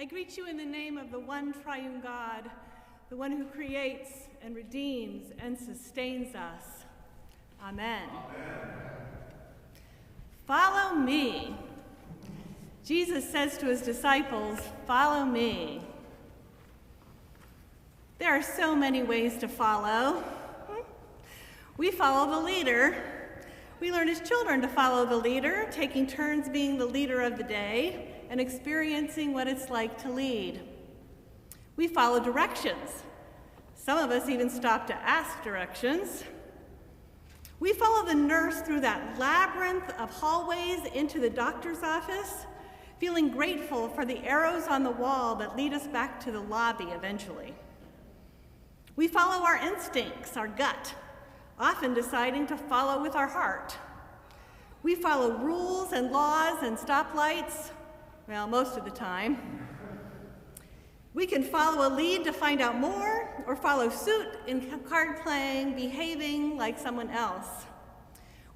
greet you in the name of the one triune God, the one who creates and redeems and sustains us. Amen. Amen. Follow me. Jesus says to his disciples, follow me. There are so many ways to follow. We follow the leader. We learn as children to follow the leader, taking turns being the leader of the day and experiencing what it's like to lead. We follow directions. Some of us even stop to ask directions. We follow the nurse through that labyrinth of hallways into the doctor's office, feeling grateful for the arrows on the wall that lead us back to the lobby eventually. We follow our instincts, our gut, often deciding to follow with our heart. We follow rules and laws and stoplights, well, most of the time. We can follow a lead to find out more, or follow suit in card playing, behaving like someone else.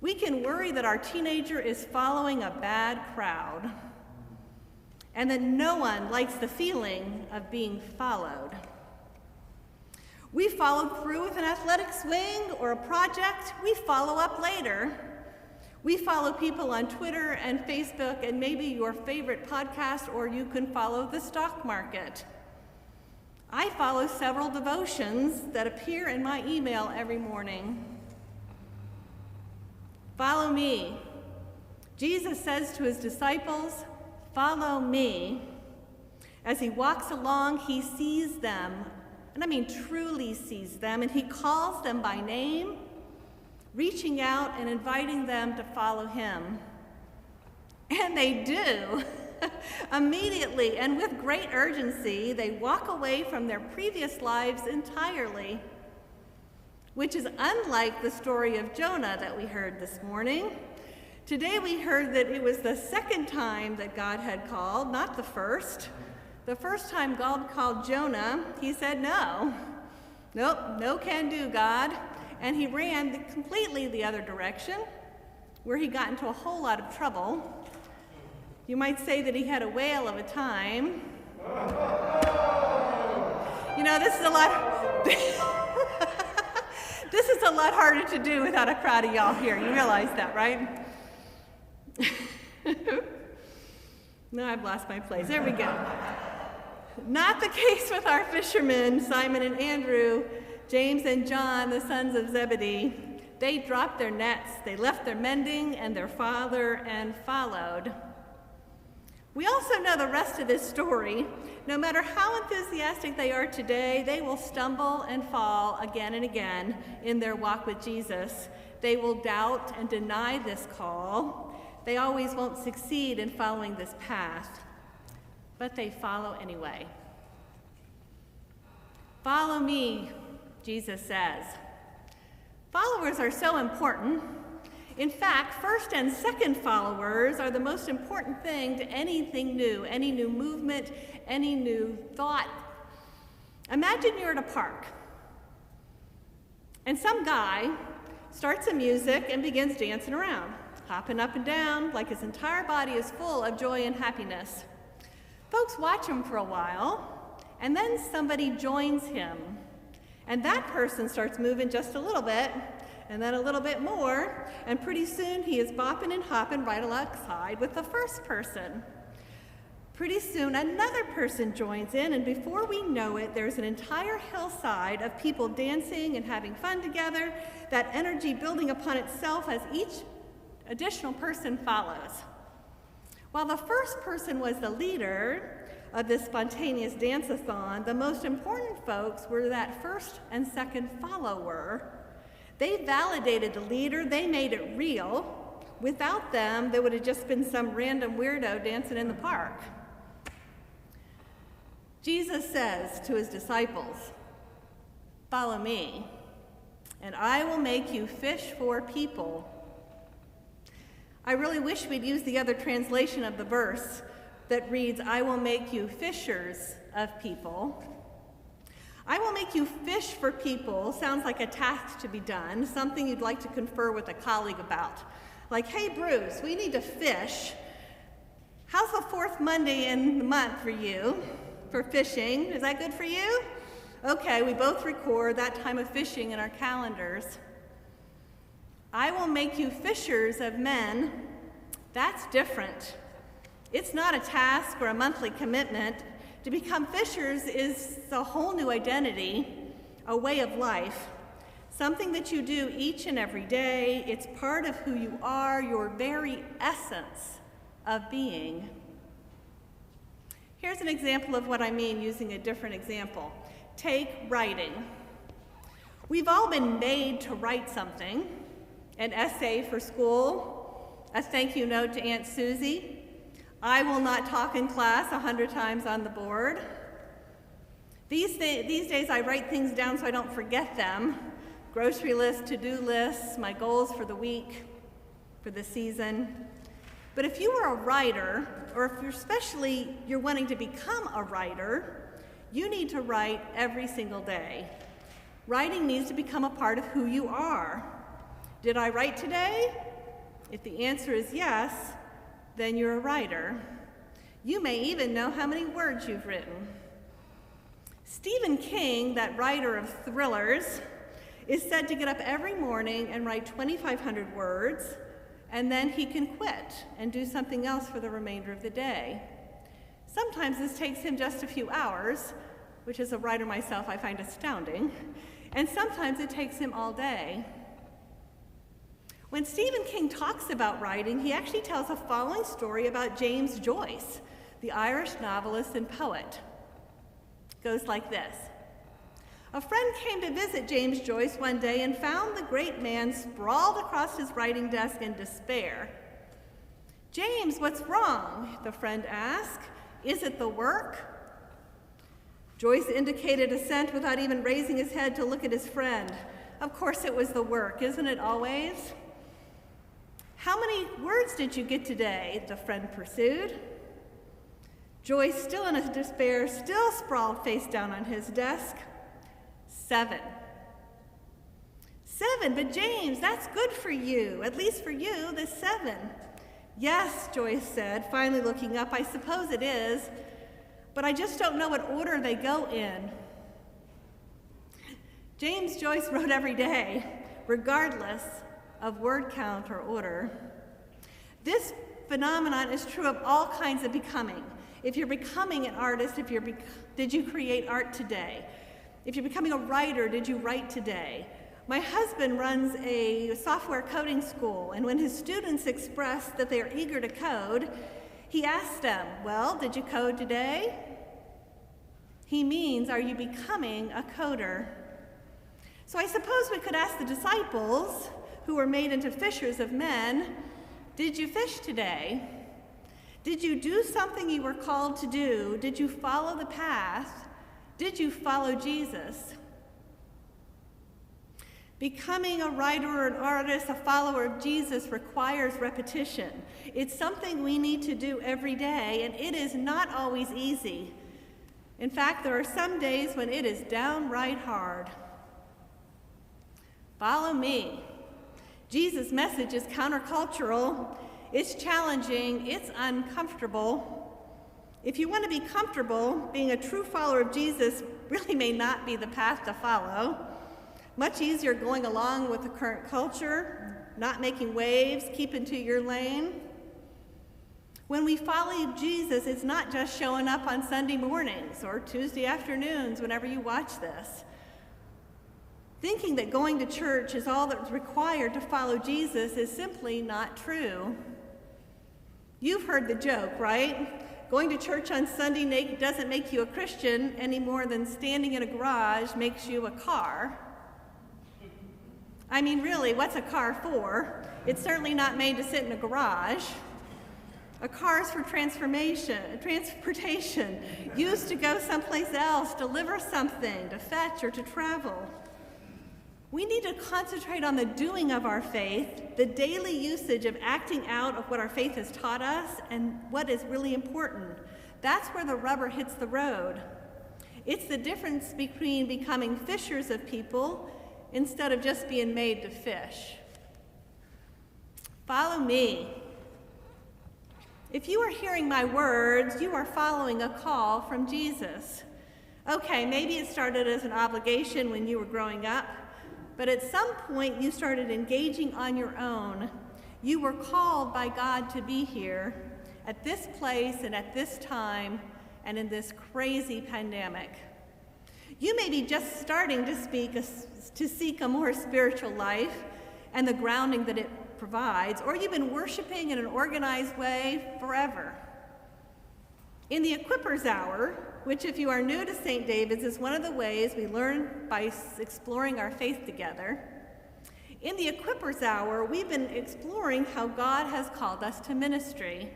We can worry that our teenager is following a bad crowd, and that no one likes the feeling of being followed. We follow through with an athletic swing or a project. We follow up later. We follow people on Twitter and Facebook and maybe your favorite podcast, or you can follow the stock market. I follow several devotions that appear in my email every morning. Follow me. Jesus says to his disciples, follow me. As he walks along, he sees them, and I mean truly sees them, and he calls them by name, reaching out and inviting them to follow him. And they do. Immediately and with great urgency, they walk away from their previous lives entirely, which is unlike the story of Jonah that we heard this morning. Today we heard that it was the second time that God had called, not the first. The first time God called Jonah, he said no. Nope, no can do, God. And he ran completely the other direction, where he got into a whole lot of trouble. You might say that he had a whale of a time. You know, this is a lot this is a lot harder to do without a crowd of y'all here. You realize that, right? No, I've lost my place. There we go. Not the case with our fishermen, Simon and Andrew, James and John, the sons of Zebedee. They dropped their nets. They left their mending and their father and followed. We also know the rest of this story. No matter how enthusiastic they are today, they will stumble and fall again and again in their walk with Jesus. They will doubt and deny this call. They always won't succeed in following this path, but they follow anyway. Follow me, Jesus says. Followers are so important. In fact, first and second followers are the most important thing to anything new, any new movement, any new thought. Imagine you're at a park, and some guy starts some music and begins dancing around, hopping up and down like his entire body is full of joy and happiness. Folks watch him for a while, and then somebody joins him. And that person starts moving just a little bit, and then a little bit more, and pretty soon he is bopping and hopping right alongside with the first person. Pretty soon another person joins in, and before we know it, there's an entire hillside of people dancing and having fun together, that energy building upon itself as each additional person follows. While the first person was the leader of this spontaneous dance-a-thon, the most important folks were that first and second follower. They validated the leader, they made it real. Without them, there would have just been some random weirdo dancing in the park. Jesus says to his disciples, follow me, and I will make you fish for people. I really wish we'd use the other translation of the verse that reads, I will make you fishers of people. I will make you fish for people sounds like a task to be done, something you'd like to confer with a colleague about. Like, hey, Bruce, we need to fish. How's the fourth Monday in the month for you? for fishing. Is that good for you? Okay, we both record that time of fishing in our calendars. I will make you fishers of men. That's different. It's not a task or a monthly commitment. To become fishers is a whole new identity, a way of life, something that you do each and every day. It's part of who you are, your very essence of being. Here's an example of what I mean using a different example. Take writing. We've all been made to write something, an essay for school, a thank you note to Aunt Susie, I will not talk in class 100 times on the board. These days I write things down so I don't forget them. Grocery lists, to-do lists, my goals for the week, for the season. But if you are a writer, or if you're wanting to become a writer, you need to write every single day. Writing needs to become a part of who you are. Did I write today? If the answer is yes, then you're a writer. You may even know how many words you've written. Stephen King, that writer of thrillers, is said to get up every morning and write 2,500 words, and then he can quit and do something else for the remainder of the day. Sometimes this takes him just a few hours, which as a writer myself I find astounding, and sometimes it takes him all day. When Stephen King talks about writing, he actually tells a following story about James Joyce, the Irish novelist and poet. It goes like this. A friend came to visit James Joyce one day and found the great man sprawled across his writing desk in despair. James, what's wrong? The friend asked. Is it the work? Joyce indicated assent without even raising his head to look at his friend. Of course it was the work, isn't it always? How many words did you get today? The friend pursued. Joyce, still in his despair, still sprawled face down on his desk. 7. 7, but James, that's good for you. At least for you, the 7. Yes, Joyce said, finally looking up, I suppose it is, but I just don't know what order they go in. James Joyce wrote every day, regardless of word count or order. This phenomenon is true of all kinds of becoming. If you're becoming an artist, did you create art today? If you're becoming a writer, did you write today? My husband runs a software coding school, and when his students express that they are eager to code, he asks them, well, did you code today? He means, are you becoming a coder? So I suppose we could ask the disciples, who were made into fishers of men, did you fish today? Did you do something you were called to do? Did you follow the path? Did you follow Jesus? Becoming a writer or an artist, a follower of Jesus, requires repetition. It's something we need to do every day, and it is not always easy. In fact, there are some days when it is downright hard. Follow me. Jesus' message is countercultural. It's challenging. It's uncomfortable. If you want to be comfortable, being a true follower of Jesus really may not be the path to follow. Much easier going along with the current culture, not making waves, keeping to your lane. When we follow Jesus, it's not just showing up on Sunday mornings or Tuesday afternoons whenever you watch this. Thinking that going to church is all that's required to follow Jesus is simply not true. You've heard the joke, right? Going to church on Sunday doesn't make you a Christian any more than standing in a garage makes you a car. I mean, really, what's a car for? It's certainly not made to sit in a garage. A car is for transportation, used to go someplace else, deliver something, to fetch or to travel. We need to concentrate on the doing of our faith, the daily usage of acting out of what our faith has taught us, and what is really important. That's where the rubber hits the road. It's the difference between becoming fishers of people instead of just being made to fish. Follow me. If you are hearing my words, you are following a call from Jesus. Okay, maybe it started as an obligation when you were growing up, but at some point you started engaging on your own. You were called by God to be here at this place and at this time and in this crazy pandemic. You may be just starting to seek a more spiritual life and the grounding that it provides, or you've been worshiping in an organized way forever. In the Equippers Hour, which if you are new to St. David's is one of the ways we learn by exploring our faith together, in the Equippers Hour, we've been exploring how God has called us to ministry.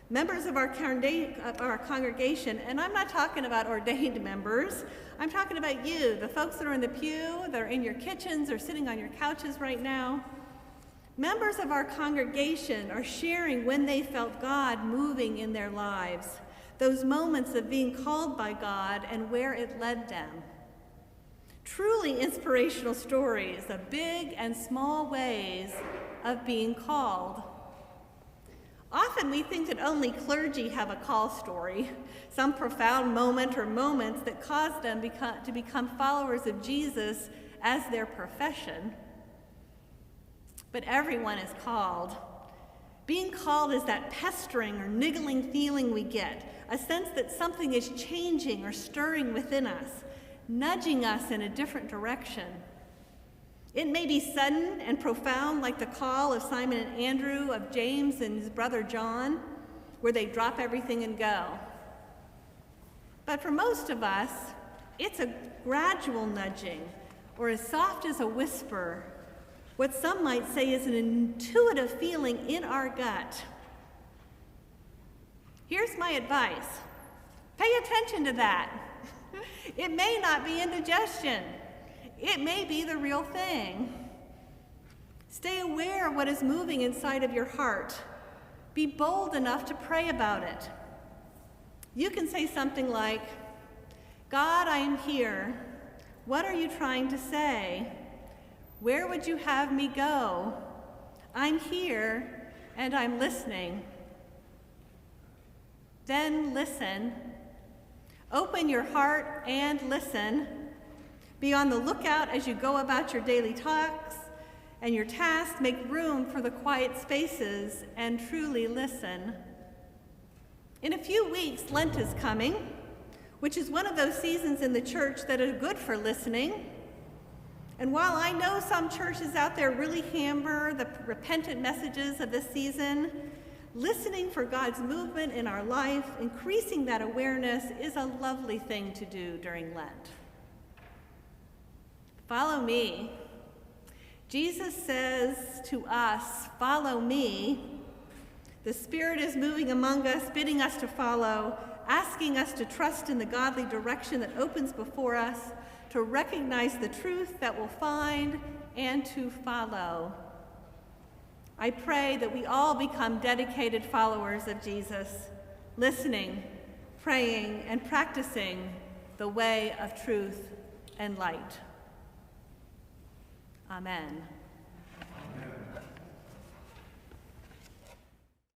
Members of our congregation, and I'm not talking about ordained members, I'm talking about you, the folks that are in the pew, that are in your kitchens or sitting on your couches right now. Members of our congregation are sharing when they felt God moving in their lives, those moments of being called by God and where it led them. Truly inspirational stories of big and small ways of being called. Often we think that only clergy have a call story, some profound moment or moments that caused them to become followers of Jesus as their profession. But everyone is called. Being called is that pestering or niggling feeling we get, a sense that something is changing or stirring within us, nudging us in a different direction. It may be sudden and profound, like the call of Simon and Andrew, of James and his brother John, where they drop everything and go. But for most of us, it's a gradual nudging, or as soft as a whisper, what some might say is an intuitive feeling in our gut. Here's my advice. Pay attention to that. It may not be indigestion. It may be the real thing. Stay aware of what is moving inside of your heart. Be bold enough to pray about it. You can say something like, God, I am here. What are you trying to say? Where would you have me go? I'm here and I'm listening. Then listen. Open your heart and listen. Be on the lookout as you go about your daily talks and your tasks. Make room for the quiet spaces and truly listen. In a few weeks, Lent is coming, which is one of those seasons in the church that are good for listening. And while I know some churches out there really hammer the repentant messages of this season, listening for God's movement in our life, increasing that awareness, is a lovely thing to do during Lent. Follow me. Jesus says to us, follow me. The Spirit is moving among us, bidding us to follow, asking us to trust in the godly direction that opens before us, to recognize the truth that we'll find, and to follow. I pray that we all become dedicated followers of Jesus, listening, praying, and practicing the way of truth and light. Amen.